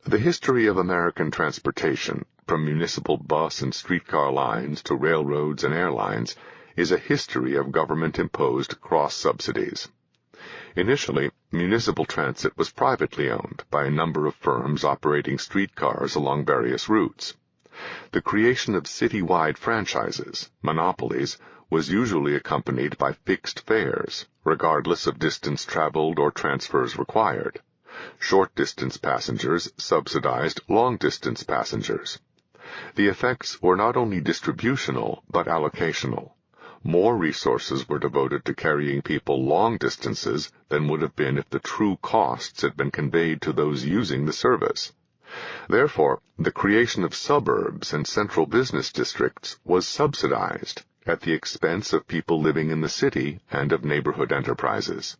The history of American transportation, from municipal bus and streetcar lines to railroads and airlines, is a history of government-imposed cross-subsidies. Initially, municipal transit was privately owned by a number of firms operating streetcars along various routes. The creation of citywide franchises, monopolies, was usually accompanied by fixed fares, regardless of distance traveled or transfers required. Short-distance passengers subsidized long-distance passengers. The effects were not only distributional but allocational. More resources were devoted to carrying people long distances than would have been if the true costs had been conveyed to those using the service. Therefore, the creation of suburbs and central business districts was subsidized at the expense of people living in the city and of neighborhood enterprises.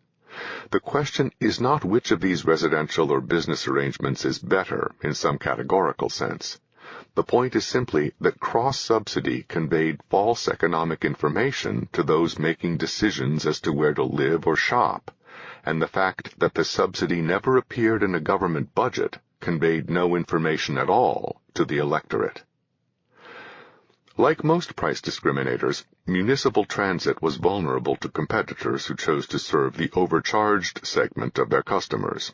The question is not which of these residential or business arrangements is better in some categorical sense. The point is simply that cross-subsidy conveyed false economic information to those making decisions as to where to live or shop, and the fact that the subsidy never appeared in a government budget conveyed no information at all to the electorate. Like most price discriminators, municipal transit was vulnerable to competitors who chose to serve the overcharged segment of their customers.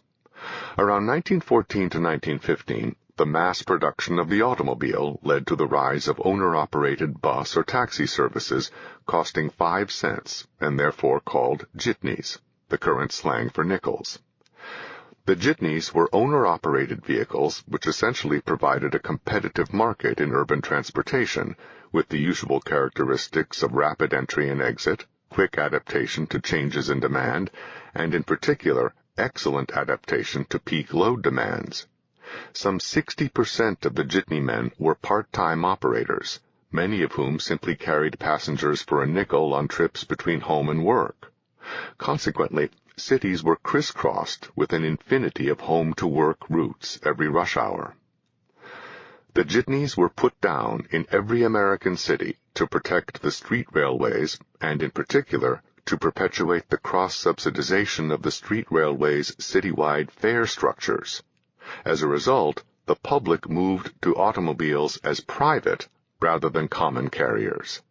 Around 1914 to 1915, the mass production of the automobile led to the rise of owner-operated bus or taxi services costing 5 cents and therefore called jitneys, the current slang for nickels. The jitneys were owner-operated vehicles which essentially provided a competitive market in urban transportation with the usual characteristics of rapid entry and exit, quick adaptation to changes in demand, and in particular, excellent adaptation to peak load demands. Some 60% of the jitney men were part-time operators, many of whom simply carried passengers for a nickel on trips between home and work. Consequently, cities were crisscrossed with an infinity of home-to-work routes every rush hour. The jitneys were put down in every American city to protect the street railways and, in particular, to perpetuate the cross-subsidization of the street railways' citywide fare structures. As a result, the public moved to automobiles as private rather than common carriers.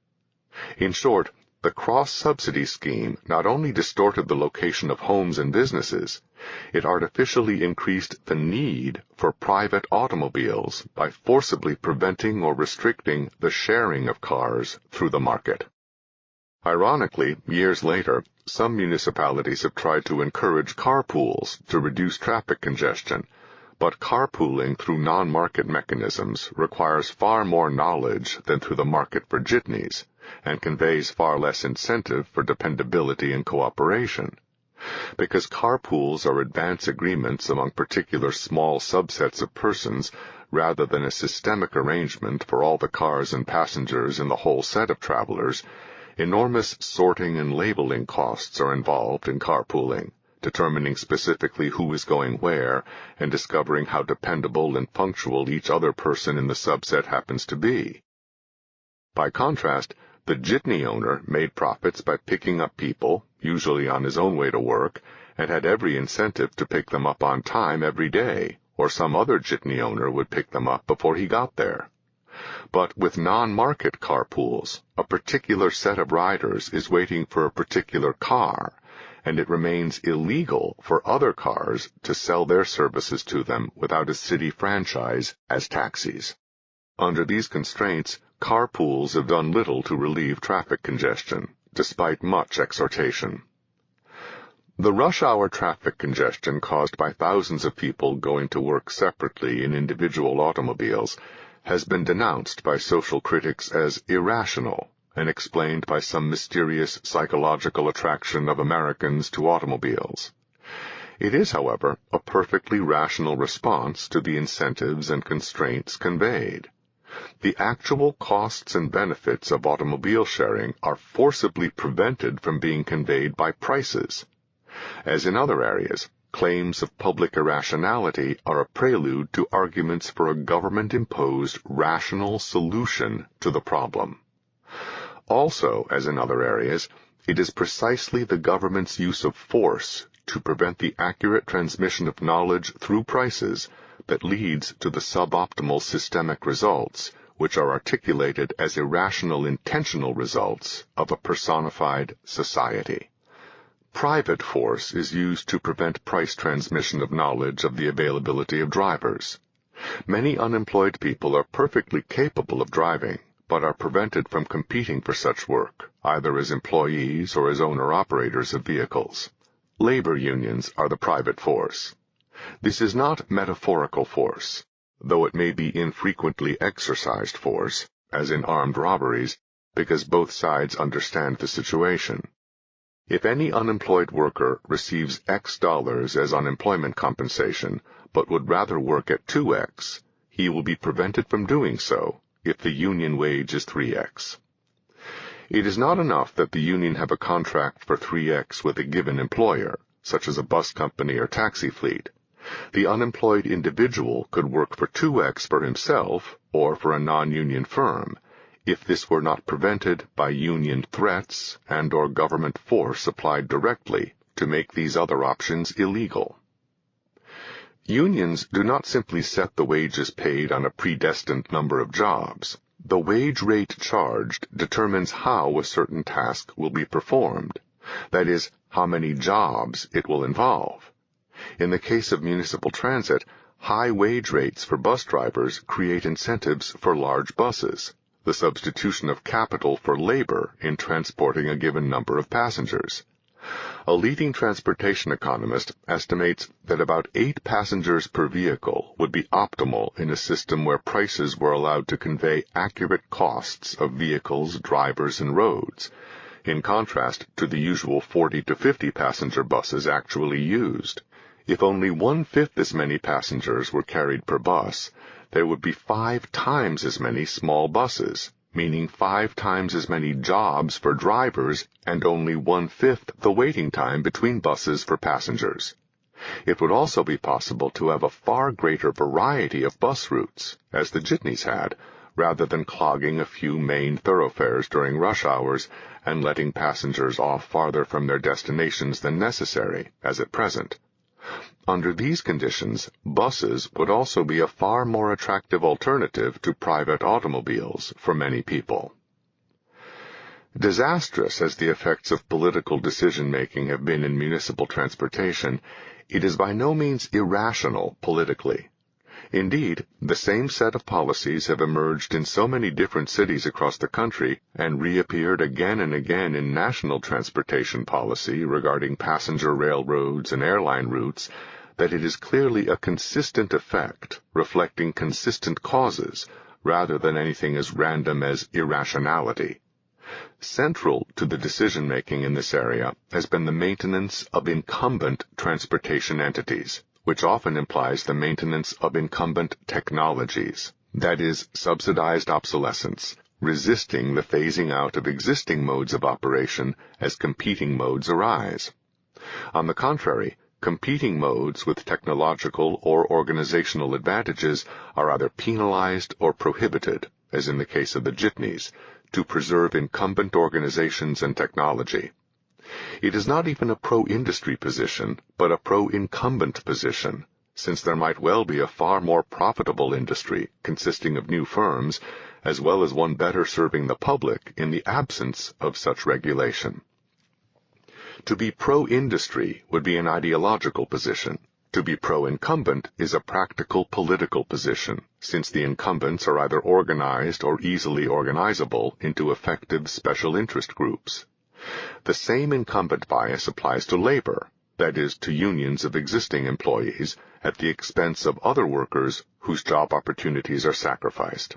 In short, the cross-subsidy scheme not only distorted the location of homes and businesses, it artificially increased the need for private automobiles by forcibly preventing or restricting the sharing of cars through the market. Ironically, years later, some municipalities have tried to encourage carpools to reduce traffic congestion, but carpooling through non-market mechanisms requires far more knowledge than through the market for jitneys, and conveys far less incentive for dependability and cooperation. Because carpools are advance agreements among particular small subsets of persons rather than a systemic arrangement for all the cars and passengers in the whole set of travelers, enormous sorting and labeling costs are involved in carpooling, determining specifically who is going where and discovering how dependable and punctual each other person in the subset happens to be. By contrast, the jitney owner made profits by picking up people, usually on his own way to work, and had every incentive to pick them up on time every day, or some other jitney owner would pick them up before he got there. But with non-market carpools, a particular set of riders is waiting for a particular car, and it remains illegal for other cars to sell their services to them without a city franchise as taxis. Under these constraints, carpools have done little to relieve traffic congestion, despite much exhortation. The rush-hour traffic congestion caused by thousands of people going to work separately in individual automobiles has been denounced by social critics as irrational and explained by some mysterious psychological attraction of Americans to automobiles. It is, however, a perfectly rational response to the incentives and constraints conveyed. The actual costs and benefits of automobile sharing are forcibly prevented from being conveyed by prices. As in other areas, claims of public irrationality are a prelude to arguments for a government-imposed rational solution to the problem. Also, as in other areas, it is precisely the government's use of force to prevent the accurate transmission of knowledge through prices that leads to the suboptimal systemic results, which are articulated as irrational intentional results of a personified society. Private force is used to prevent price transmission of knowledge of the availability of drivers. Many unemployed people are perfectly capable of driving, but are prevented from competing for such work, either as employees or as owner-operators of vehicles. Labor unions are the private force. This is not metaphorical force, though it may be infrequently exercised force, as in armed robberies, because both sides understand the situation. If any unemployed worker receives X dollars as unemployment compensation, but would rather work at 2X, he will be prevented from doing so if the union wage is 3X. It is not enough that the union have a contract for 3X with a given employer, such as a bus company or taxi fleet. The unemployed individual could work for 2X for himself or for a non-union firm, if this were not prevented by union threats and/or government force applied directly to make these other options illegal. Unions do not simply set the wages paid on a predestined number of jobs. The wage rate charged determines how a certain task will be performed, that is, how many jobs it will involve. In the case of municipal transit, high wage rates for bus drivers create incentives for large buses, the substitution of capital for labor in transporting a given number of passengers. A leading transportation economist estimates that about 8 passengers per vehicle would be optimal in a system where prices were allowed to convey accurate costs of vehicles, drivers, and roads, in contrast to the usual 40 to 50 passenger buses actually used. If only 1/5 as many passengers were carried per bus, there would be 5 times as many small buses, meaning 5 times as many jobs for drivers and only 1/5 the waiting time between buses for passengers. It would also be possible to have a far greater variety of bus routes, as the jitneys had, rather than clogging a few main thoroughfares during rush hours and letting passengers off farther from their destinations than necessary, as at present. Under these conditions, buses would also be a far more attractive alternative to private automobiles for many people. Disastrous as the effects of political decision-making have been in municipal transportation, it is by no means irrational politically. Indeed, the same set of policies have emerged in so many different cities across the country and reappeared again and again in national transportation policy regarding passenger railroads and airline routes that it is clearly a consistent effect reflecting consistent causes rather than anything as random as irrationality. Central to the decision-making in this area has been the maintenance of incumbent transportation entities, which often implies the maintenance of incumbent technologies, that is, subsidized obsolescence, resisting the phasing out of existing modes of operation as competing modes arise. On the contrary, competing modes with technological or organizational advantages are either penalized or prohibited, as in the case of the jitneys, to preserve incumbent organizations and technology. It is not even a pro-industry position, but a pro-incumbent position, since there might well be a far more profitable industry consisting of new firms, as well as one better serving the public in the absence of such regulation. To be pro-industry would be an ideological position. To be pro-incumbent is a practical political position, since the incumbents are either organized or easily organizable into effective special interest groups. The same incumbent bias applies to labor, that is, to unions of existing employees, at the expense of other workers whose job opportunities are sacrificed.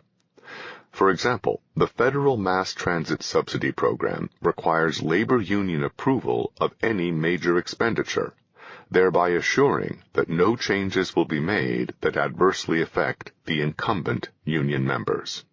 For example, the federal mass transit subsidy program requires labor union approval of any major expenditure, thereby assuring that no changes will be made that adversely affect the incumbent union members.